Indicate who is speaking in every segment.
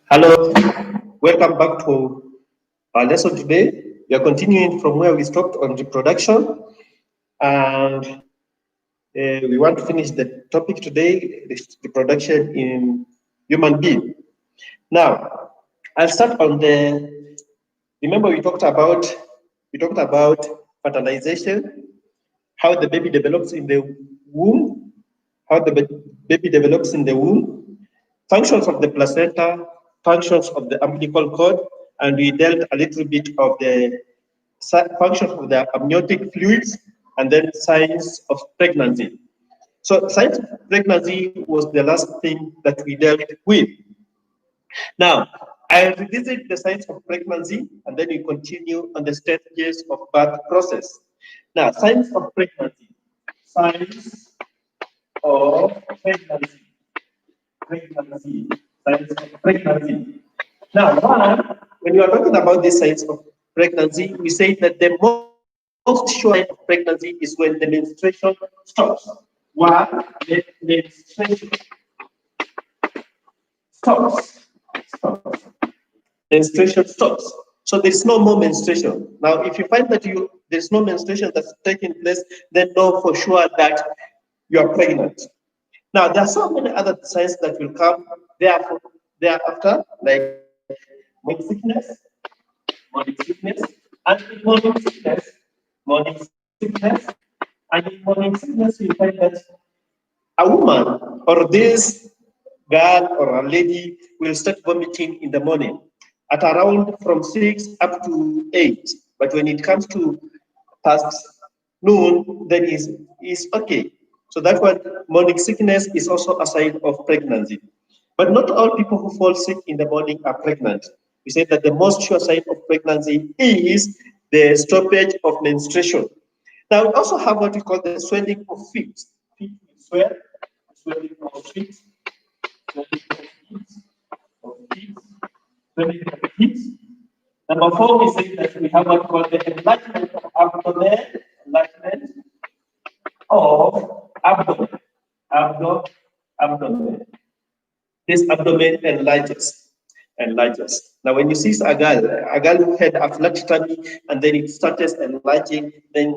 Speaker 1: Hello, welcome back to our lesson today. We are continuing from where we stopped on reproduction, and we want to finish the topic today, reproduction in human being. Now, I'll start on the. Remember, we talked about fertilization, how the baby develops in the womb, how the baby develops in the womb, functions of the placenta, functions of the umbilical cord, and we dealt a little bit of the functions of the amniotic fluids, and then signs of pregnancy. So signs of pregnancy was the last thing that we dealt with. Now, I'll revisit the signs of pregnancy, and then we continue on the stages of birth process. Now, signs of pregnancy. Signs of pregnancy. Pregnancy. Signs of pregnancy. Now, when you are talking about the signs of pregnancy, we say that the most sure sign of pregnancy is when the menstruation stops. One, the menstruation stops. Stops. Menstruation stops. So there's no more menstruation. Now, if you find that there's no menstruation that's taking place, then know for sure that you are pregnant. Now, there are so many other signs that will come thereafter, like morning sickness, and in morning sickness, and in morning sickness, you find that a woman or this girl or a lady will start vomiting in the morning at around from 6 up to 8. But when it comes to past noon, then is okay. So that one, morning sickness is also a sign of pregnancy. But not all people who fall sick in the morning are pregnant. We say that the most sure sign of pregnancy is the stoppage of menstruation. Now, we also have what we call the swelling of feet. Feet will swell, swelling of feet, swelling of feet, swelling of feet. Number 4, we say that we have what we call the enlargement of abdomen, enlargement of abdomen. This abdomen enlarges. Now, when you see a girl who had a flat tummy and then it starts enlarging, then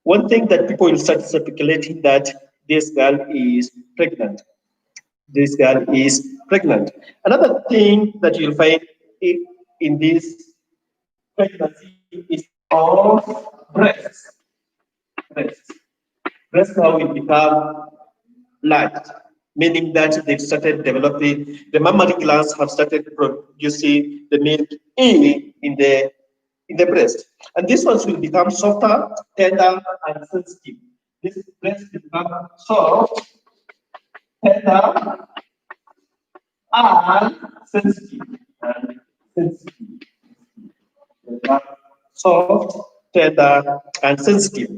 Speaker 1: one thing that people will start speculating that this girl is pregnant. This girl is pregnant. Another thing that you'll find in this pregnancy is of breasts. Breasts. Breasts now will become large, meaning that they've started developing, the mammary glands have started producing the milk in the breast. And these ones will become softer, tender, and sensitive. This breast will become soft, tender, and sensitive. And sensitive. Soft, tender, and sensitive.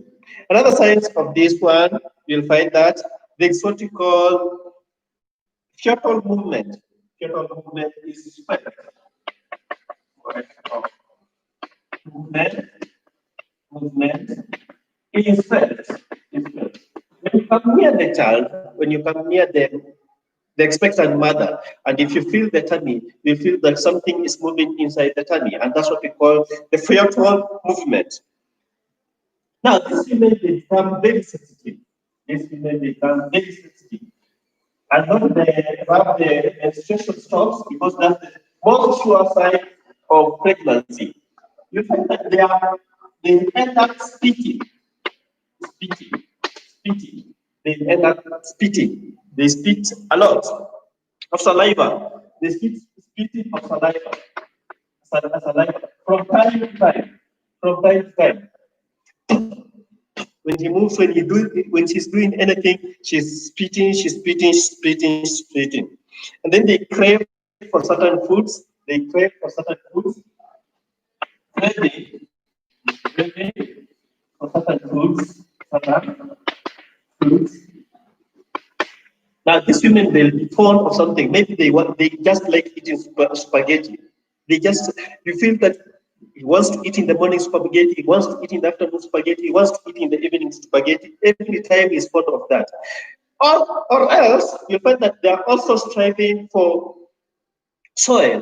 Speaker 1: Another signs of this one, you'll find that there's what we call fetal movement. Fetal movement is spread. Movement is spread. When you come near the child, when you come near the expectant mother, and if you feel the tummy, you feel that something is moving inside the tummy, and that's what we call the fetal movement. Now, this women they become very sensitive. This women they become very sensitive. And not the menstruation stops because that's the most sure sign of pregnancy. You find that they end up spitting. They end up spitting. They spit a lot of saliva. They spitting of saliva from time to time. From time to time. When he moves, when she's doing anything, she's spitting. And then they crave for certain foods. Craving for certain foods. Now, these women, they'll be fond of something. Maybe they just like eating spaghetti. You feel that he wants to eat in the morning spaghetti, he wants to eat in the afternoon spaghetti, he wants to eat in the evening spaghetti. Every time he's fond of that. Or else, you find that they are also striving for soil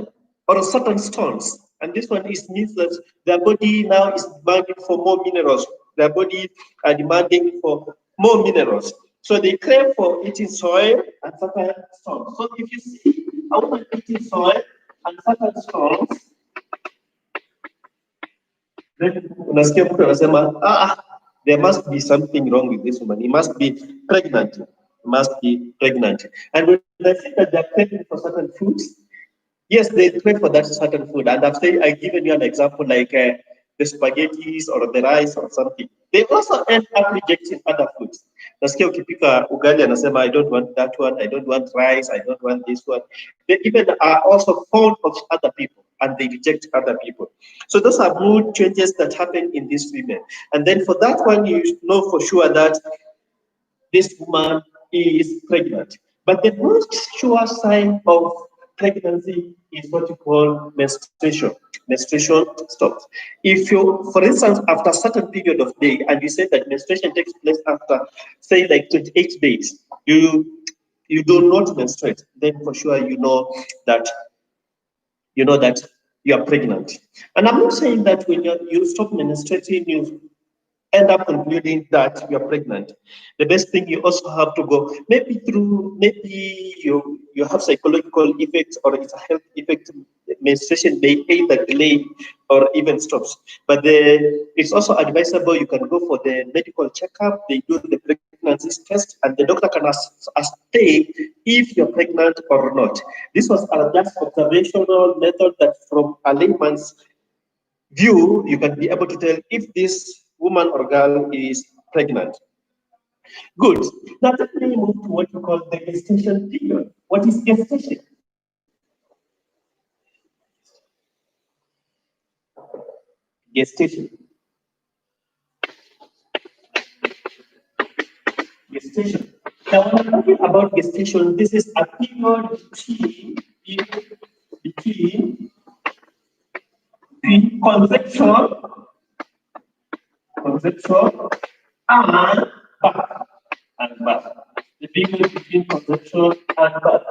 Speaker 1: or certain stones. And this one is means that their body now is demanding for more minerals. Their body are demanding for more minerals. So they crave for eating soil and certain stones. So if you see a woman eating soil and certain stones, then unasikia mtu anasema there must be something wrong with this woman. He must be pregnant. He must be pregnant. And when I say that they're craving for certain foods, yes, they crave for that certain food. And I've given you an example like the spaghettis or the rice or something. They also end up rejecting other foods. Nasikia ukipika ugali anasema, I don't want that one, I don't want rice, I don't want this one. They even are also fond of other people and they reject other people. So those are mood changes that happen in these women. And then for that one, you know for sure that this woman is pregnant. But the most sure sign of pregnancy is what you call menstruation. Menstruation stops. If you, for instance, after a certain period of day, and you say that menstruation takes place after, say, like 28 days, you do not menstruate, then for sure that that you are pregnant. And I'm not saying that when you stop menstruating, you end up concluding that you're pregnant. The best thing you also have to go maybe you have psychological effects or it's a health effect. Menstruation may either delay or even stops. But it's also advisable you can go for the medical checkup. They do the pregnancy test, and the doctor can say if you're pregnant or not. This was a just observational method that, from a layman's view, you can be able to tell if this woman or girl is pregnant. Good. Now let me move to what you call the gestation period. What is gestation? Gestation. Gestation. Now when I'm talking about gestation, this is a period between conception and birth. The period between conception and birth.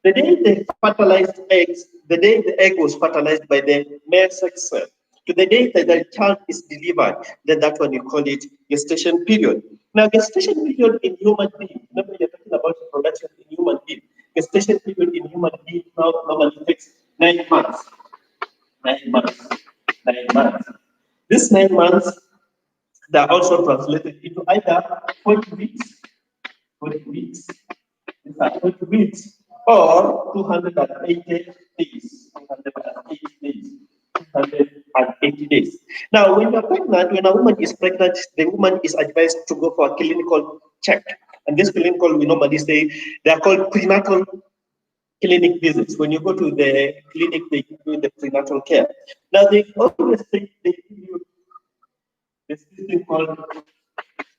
Speaker 1: The day they fertilized eggs, the day the egg was fertilized by the male sex cell, to the day that the child is delivered, then that one you call it gestation period. Now, gestation period in human being, remember you're talking about reproduction in human being. Gestation period in human being now normally takes 9 months. 9 months. 9 months. This 9 months, they are also translated into either 40 weeks, 40 weeks, 40 weeks, or 280 days. 280 days. 280 days. Now, when you're pregnant, when a woman is pregnant, the woman is advised to go for a clinical check. And this clinical, we normally say, they are called prenatal clinic visits. When you go to the clinic, they do the prenatal care. Now, they always say they give you this thing called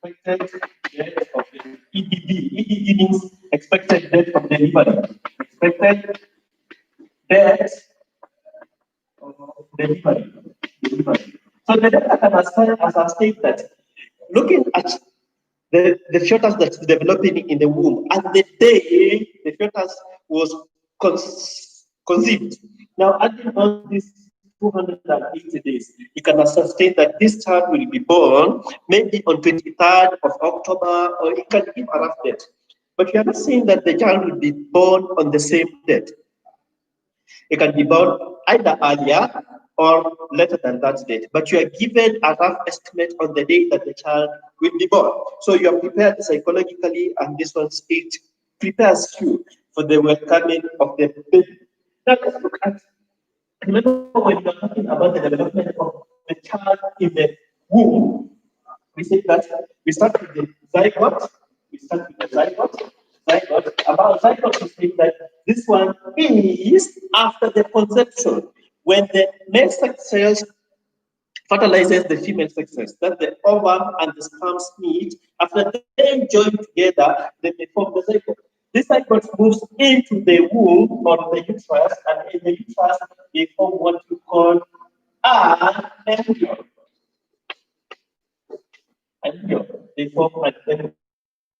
Speaker 1: expected date of the EDD. EDD means expected date of delivery. Expected date of delivery. So the data can assign as a state that looking at the fetus that's developing in the womb at the day the fetus was conceived. Now, adding on this 280 days, you can sustain that this child will be born maybe on 23rd of October, or it can give a rough date. But you are not saying that the child will be born on the same date. It can be born either earlier or later than that date, but you are given a rough estimate on the day that the child will be born. So you are prepared psychologically, and this one it prepares you for the welcoming of the baby. Now let's look at, remember when we are talking about the development of the child in the womb, we say that we start with the zygote, about zygote, we say that this one is after the conception, when the male sex cells fertilizes the female sex cells, that the ovum and the sperms meet. After they join together, then they form the zygote. This zygote moves into the womb or the uterus, and in the uterus, they form what you call an embryo. They form an embryo.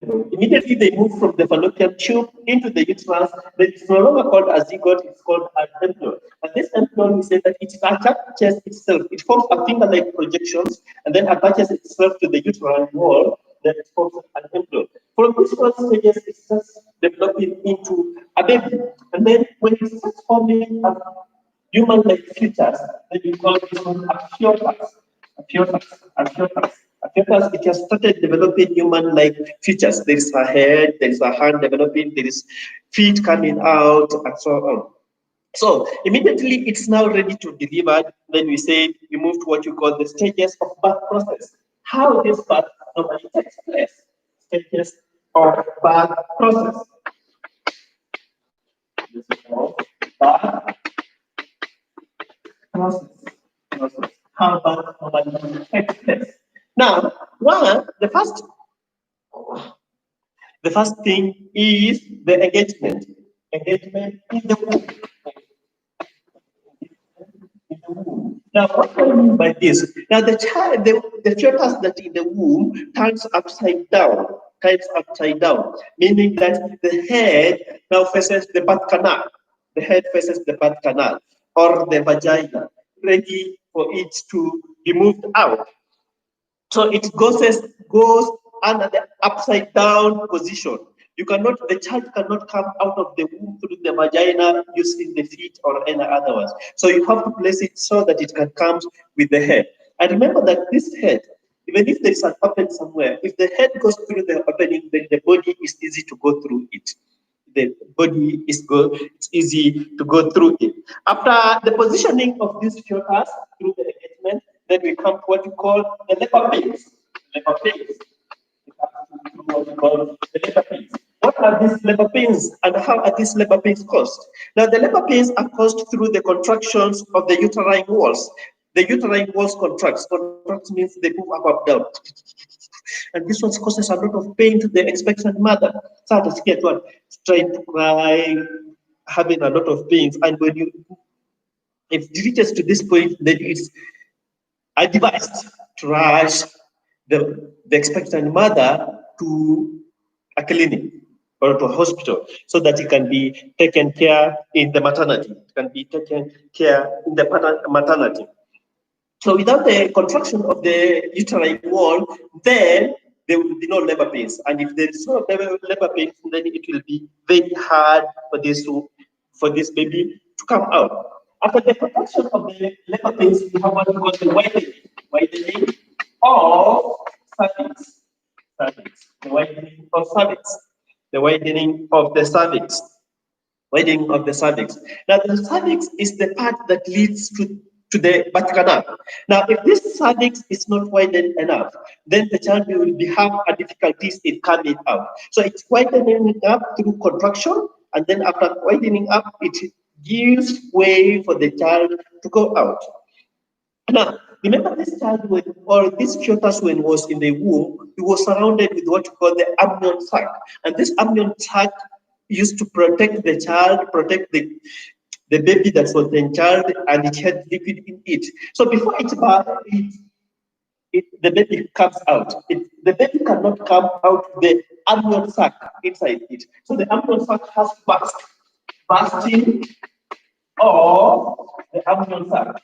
Speaker 1: Immediately they move from the fallopian tube into the uterus. Then it's no longer called a zygote, it's called an embryo. And this embryo, we say that it attaches itself. It forms a finger-like projections and then attaches itself to the uterine wall. Then it forms an embryo. From this first stages, it starts developing into a baby. And then when it starts forming a human-like features, then we call this one a fetus. A fetus. A fetus. Fetus, it has started developing human-like features. There is a head, there is a hand developing, there is feet coming out, and so on. So immediately it's now ready to deliver. Then we say we move to what you call the stages of birth process. How this birth normally takes place. Stages of birth process. This is called birth process. How birth normally takes place. Now, the first thing is the engagement. Engagement in the womb. Now, what do I mean by this? Now, the child, the fetus that in the womb turns upside down, meaning that the head now faces the birth canal. The head faces the birth canal or the vagina, ready for it to be moved out. So it goes under the upside down position. The child cannot come out of the womb through the vagina using the feet or any other ones. So you have to place it so that it can come with the head. And remember that this head, even if there is an opening somewhere, if the head goes through the opening, then the body is easy to go through it. The body is good, it's easy to go through it. After the positioning of this fetus through the engagement, then we come to what we call the labor pains. Labor pains. What we call the labor pains. What are these labor pains and how are these labor pains caused? Now, the labor pains are caused through the contractions of the uterine walls. The uterine walls contracts. Contracts means they move up and down. And this one causes a lot of pain to the expectant mother. So to get one, trying to cry, having a lot of pains. And if it reaches to this point, then it's advised to rush the expectant mother to a clinic or to a hospital so that it can be taken care in the maternity. It can be taken care in the maternity. So without the contraction of the uterine wall, then there will be no labor pains. And if there is no labor pains, then it will be very hard for this baby to come out. After the contraction of the labor pains, we have what we call the widening of cervix. The widening of cervix. The widening of the cervix. Widening of the cervix. Now, the cervix is the part that leads to the birth canal. Now, if this cervix is not widened enough, then the child will have a difficulties in coming out. So it's widening up through contraction, and then after widening up, it gives way for the child to go out. Now, remember this child or this fetus when was in the womb, it was surrounded with what we call the amnion sac. And this amnion sac used to protect the child, protect the baby that was the child, and it had liquid in it. So before the baby comes out, the baby cannot come out the amnion sac inside it. So the amnion sac has bursting of the amnion sac.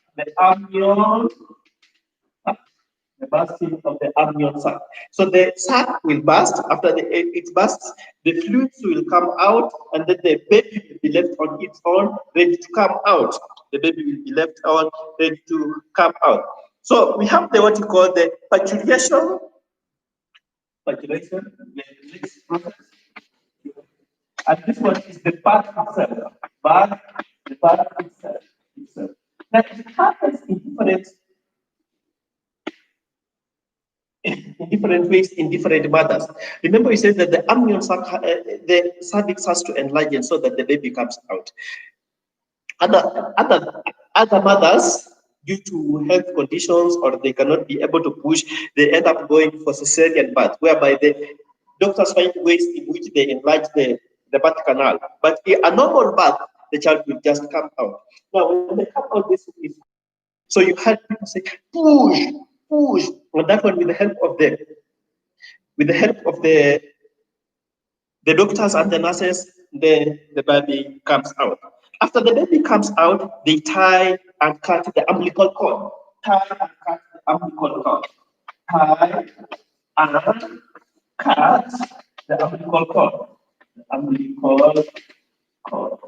Speaker 1: The bursting of the amnion sac. So the sac will burst. After it bursts, the fluids will come out, and then the baby will be left on its own, ready to come out. The baby will be left on, ready to come out. So we have what you call the parturition. Parturition, the next process. And this one is the birth itself. The birth itself. Now it happens in different ways in different mothers. Remember, we said that the amnion sac, the cervix has to enlarge so that the baby comes out. Other mothers, due to health conditions or they cannot be able to push, they end up going for cesarean birth, whereby the doctors find ways in which they enlarge the birth canal. But in a normal birth, the child will just come out. Now, when they come out, this is so you had people say push, and that one with the help of the the doctors and the nurses, then the baby comes out. After the baby comes out, they tie and cut the umbilical cord. Tie and cut the umbilical cord. Tie and cut the umbilical cord. The umbilical cord.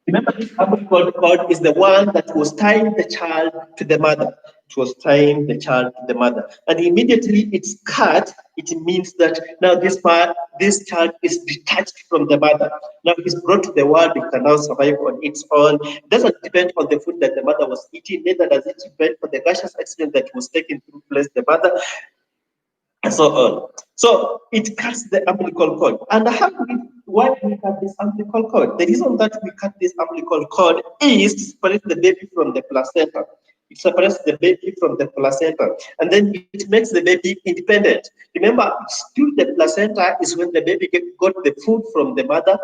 Speaker 1: Remember, this umbilical cord is the one that was tying the child to the mother. It was tying the child to the mother. And immediately it's cut, it means that now this child is detached from the mother. Now he's brought to the world, it can now survive on its own. It doesn't depend on the food that the mother was eating, neither does it depend on the gaseous accident that was taken to place the mother, and so on. So it cuts the umbilical cord. And why do we cut this umbilical cord? The reason that we cut this umbilical cord is to separate the baby from the placenta. It separates the baby from the placenta, and then it makes the baby independent. Remember, still the placenta is when the baby got the food from the mother.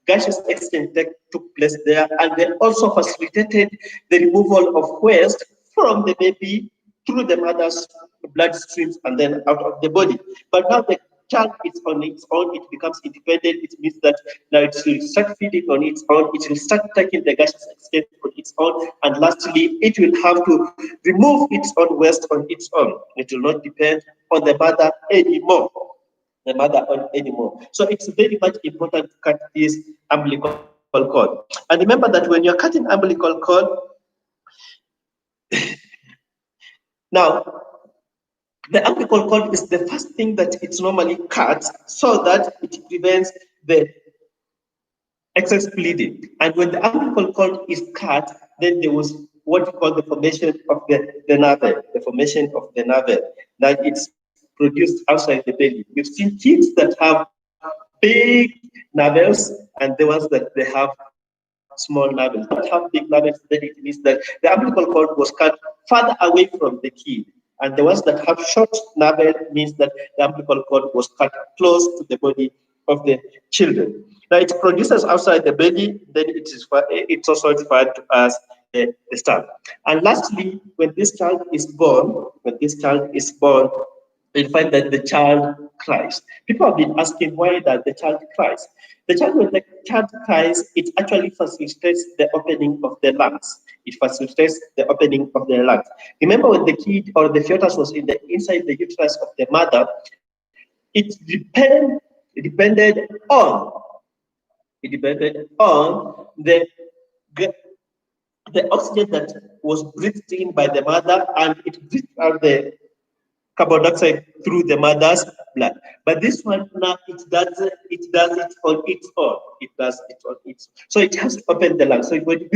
Speaker 1: Gaseous exchange took place there, and then also facilitated the removal of waste from the baby through the mother's blood streams and then out of the body. But now the child is on its own, it becomes independent. It means that now it will start feeding on its own, it will start taking the gaseous exchange on its own, and lastly, it will have to remove its own waste on its own. It will not depend on the mother anymore. So it's very much important to cut this umbilical cord. And remember that when you're cutting umbilical cord, now the umbilical cord is the first thing that it's normally cut so that it prevents the excess bleeding. And when the umbilical cord is cut, then there was what we call the formation of the navel, the formation of the navel, that it's produced outside the belly. We've seen kids that have big navels and the ones that they have small navels. That have big navels, then it means that the umbilical cord was cut further away from the kid. And the ones that have short navel means that the umbilical cord was cut close to the body of the children. Now it produces outside the belly, then it's also referred to as the sperm. And lastly, when this child is born, you'll find that the child cries. People have been asking why that the child cries. When the child cries, it actually facilitates the opening of the lungs. It facilitates the opening of the lungs. Remember, when the kid or the fetus was inside the uterus of the mother, it depended on the oxygen that was breathed in by the mother, and it breathed out the carbon dioxide through the mother's blood. But this one now it does it on its own. It does it on its own. So it has to open the lungs. So when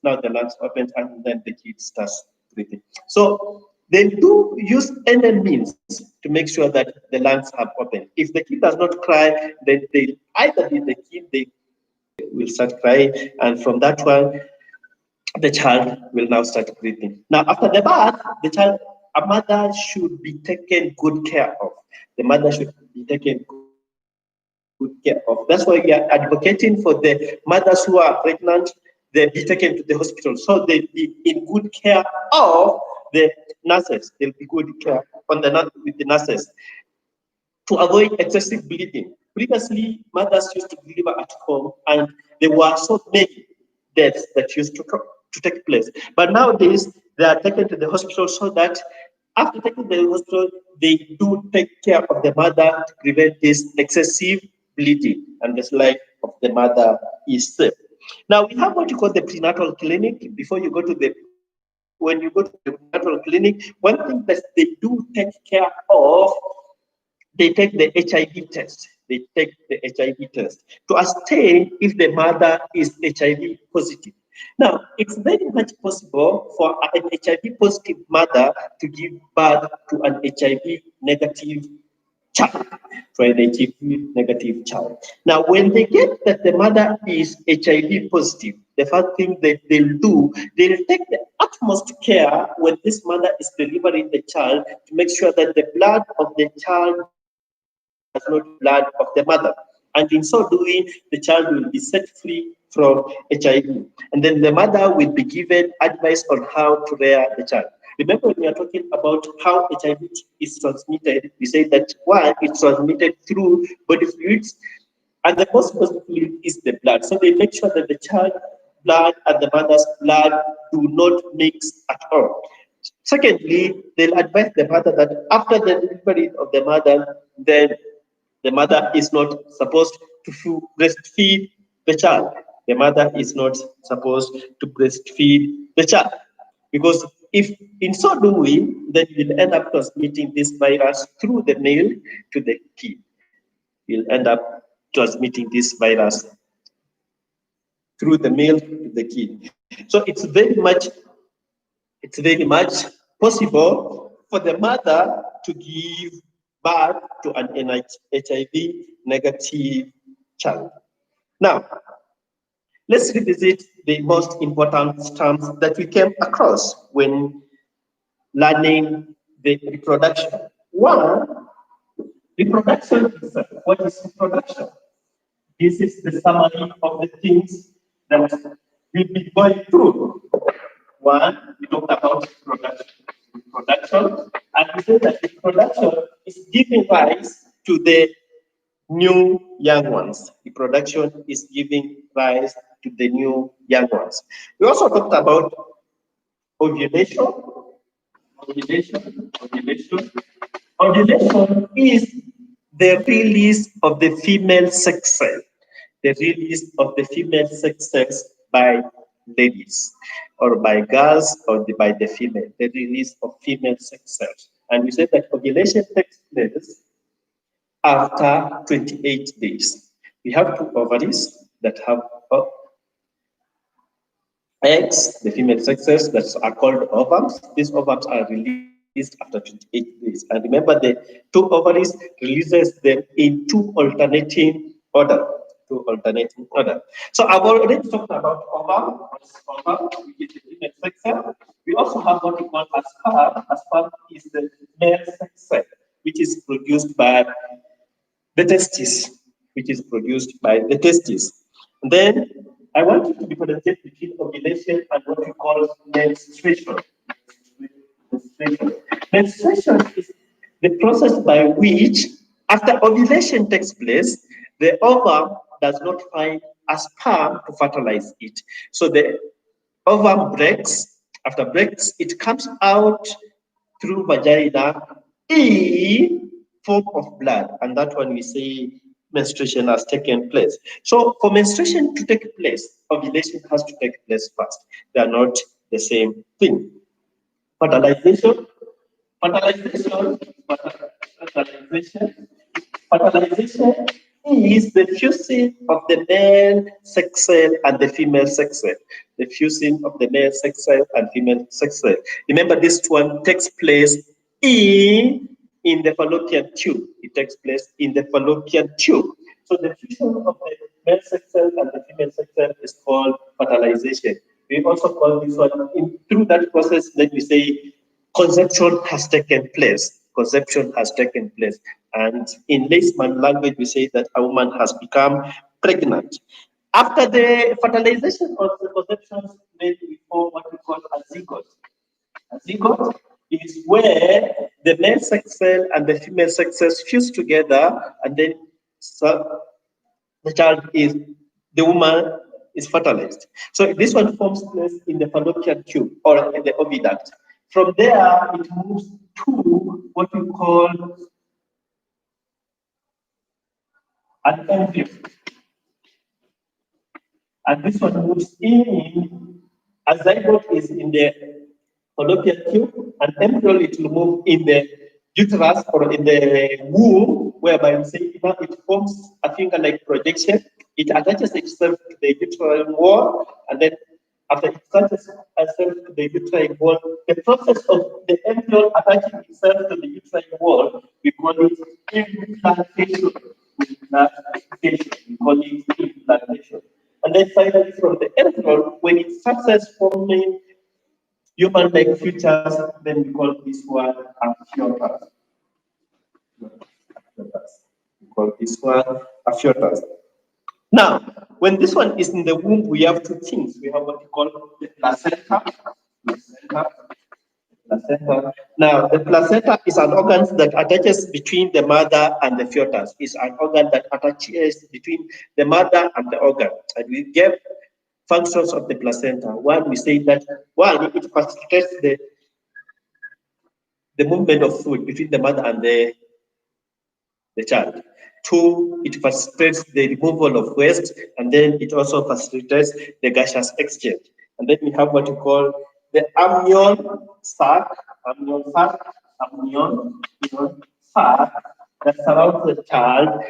Speaker 1: now the lungs open and then the kid starts breathing. So they do use any means to make sure that the lungs have opened. If the kid does not cry, then they will start crying, and from that one, the child will now start breathing. Now, after the birth, a mother should be taken good care of. The mother should be taken good care of. That's why we are advocating for the mothers who are pregnant. They be taken to the hospital, so they be in good care of the nurses. They'll be good care with the nurses to avoid excessive bleeding. Previously, mothers used to deliver at home, and there were so many deaths that used to take place. But nowadays, they are taken to the hospital so that after taking the hospital, they do take care of the mother to prevent this excessive bleeding, and the life of the mother is safe. Now, we have what you call the prenatal clinic. When you go to the prenatal clinic, one thing that they do take care of, they take the HIV test. They take the HIV test to ascertain if the mother is HIV positive. Now, it's very much possible for an HIV positive mother to give birth to an HIV negative child, Now, when they get that the mother is HIV positive, the first thing that they'll do, they'll take the utmost care when this mother is delivering the child to make sure that the blood of the child does not blood of the mother. And in so doing, the child will be set free from HIV. And then the mother will be given advice on how to rear the child. Remember, when we are talking about how HIV is transmitted, we say that one, it's transmitted through body fluids, and the most possible fluid is the blood. So they make sure that the child blood and the mother's blood do not mix at all. Secondly, they'll advise the mother that after the delivery of the mother, then the mother is not supposed to breastfeed the child. The mother is not supposed to breastfeed the child. Because if in so doing, then you'll end up transmitting this virus through the male to the kid. You'll end up transmitting this virus through the male to the kid. So it's very much possible for the mother to give birth to an HIV negative child. Now, let's revisit the most important terms that we came across when learning the reproduction. One, reproduction itself. What is reproduction? This is the summary of the things that we'll be going through. One, we talked about reproduction, and we said that reproduction is giving rise to the new young ones. Reproduction is giving rise to the new young ones. We also talked about ovulation. Ovulation. Ovulation is the release of the female sex cell. The release of the female sex cells by ladies or by girls or by the female. The release of female sex cells. And we said that ovulation takes place after 28 days. We have two ovaries that have eggs, the female sexes that are called ovums. These ovums are released after 28 days. And remember, the two ovaries releases them in two alternating order. So I've already talked about ovum, which is the female sex cell. We also have what we call a sperm. A sperm is the male sex cell, which is produced by the testes, And then I want you to differentiate between ovulation and what we call menstruation. Menstruation is the process by which, after ovulation takes place, the ovum does not find a sperm to fertilize it. So the ovum breaks. After breaks, it comes out through vagina in form of blood, and that one we say menstruation has taken place. So for menstruation to take place, ovulation has to take place first. They are not the same thing. Fertilization is the fusing of the male sex cell and the female sex cell. The fusing of the male sex cell and female sex cell. Remember, this one takes place in the fallopian tube. It takes place in the fallopian tube. So the fusion of the male sex cell and the female sex cell is called fertilization. We also call this one, through that process, then we say conception has taken place. Conception has taken place. And in layman language, we say that a woman has become pregnant. After the fertilization of the conceptions, then we form what we call a zygote. A zygote is where the male sex cell and the female sex cells fuse together, and then the woman is fertilized. So this one forms place in the fallopian tube or in the oviduct. From there, it moves to what we call an embryo. And this one moves in, a zygote is in the fallopian tube, and embryo it will move in the uterus or in the womb, whereby we say it forms a finger-like projection. It attaches itself to the uterine wall, and then after it attaches itself to the uterine wall, the process of the embryo attaching itself to the uterine wall, we call it implantation. We call it implantation. And then finally, from the embryo, when it starts forming human-like features, then we call this one a fetus. We call this one a fetus. Now, when this one is in the womb, we have two things. We have what we call the placenta. placenta. Now, the placenta is an organ that attaches between the mother and the fetus. It's an organ that attaches between the mother and the organ. And we give functions of the placenta. One, we say that one, it facilitates the movement of food between the mother and the child. Two, it facilitates the removal of waste, and then it also facilitates the gaseous exchange. And then we have what we call the amnion sac, amnion sac that surrounds the child.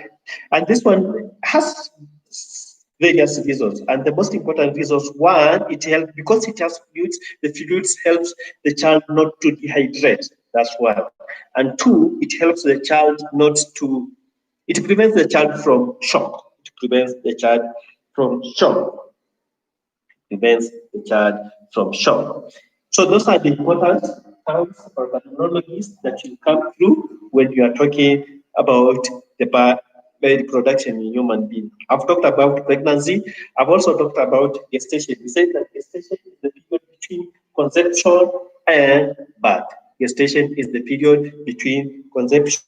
Speaker 1: And this one has various reasons. And the most important reasons, one, it helps because it has fluids, the fluids helps the child not to dehydrate. That's one. And two, it helps the child not to, it prevents the child from shock. It prevents the child from shock. Prevents the child from shock. So those are the important terms or terminologies that you come through when you are talking about the reproduction in human being. I've talked about pregnancy. I've also talked about gestation. We said that gestation is the period between conception and birth. Gestation is the period between conception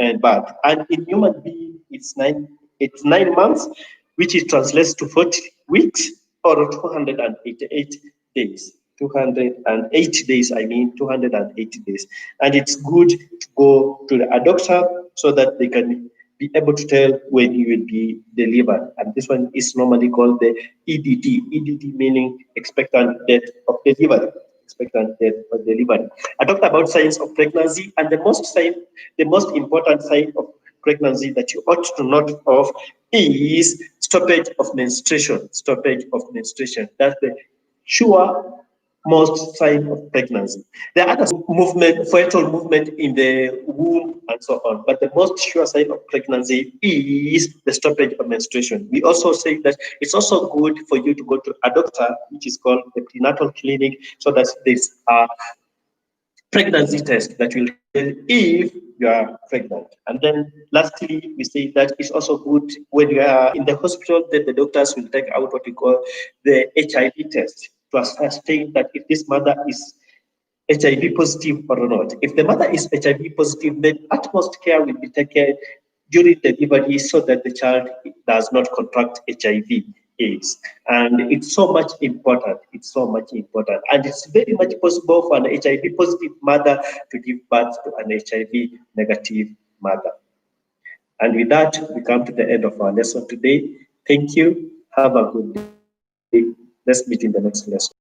Speaker 1: and birth. And in human being, it's 9 months, which it translates to 40 weeks or 288 days. 208 days, I mean 280 days. And it's good to go to a doctor so that they can be able to tell when you will be delivered. And this one is normally called the EDD. EDD meaning expectant date of delivery. Expectant date of delivery. I talked about signs of pregnancy, and the most important sign of pregnancy that you ought to note of is stoppage of menstruation. Stoppage of menstruation. That's the sure most sign of pregnancy. There are other movement, fetal movement in the womb and so on, but the most sure sign of pregnancy is the stoppage of menstruation. We also say that it's also good for you to go to a doctor, which is called the prenatal clinic, so that there's a pregnancy test that will tell if you are pregnant. And then lastly, we say that it's also good when you are in the hospital, that the doctors will take out what we call the HIV test to ascertain that if this mother is HIV positive or not. If the mother is HIV positive, then utmost care will be taken during delivery so that the child does not contract HIV AIDS. And it's so much important. It's so much important. And it's very much possible for an HIV positive mother to give birth to an HIV negative mother. And with that, we come to the end of our lesson today. Thank you. Have a good day. Let's meet in the next lesson.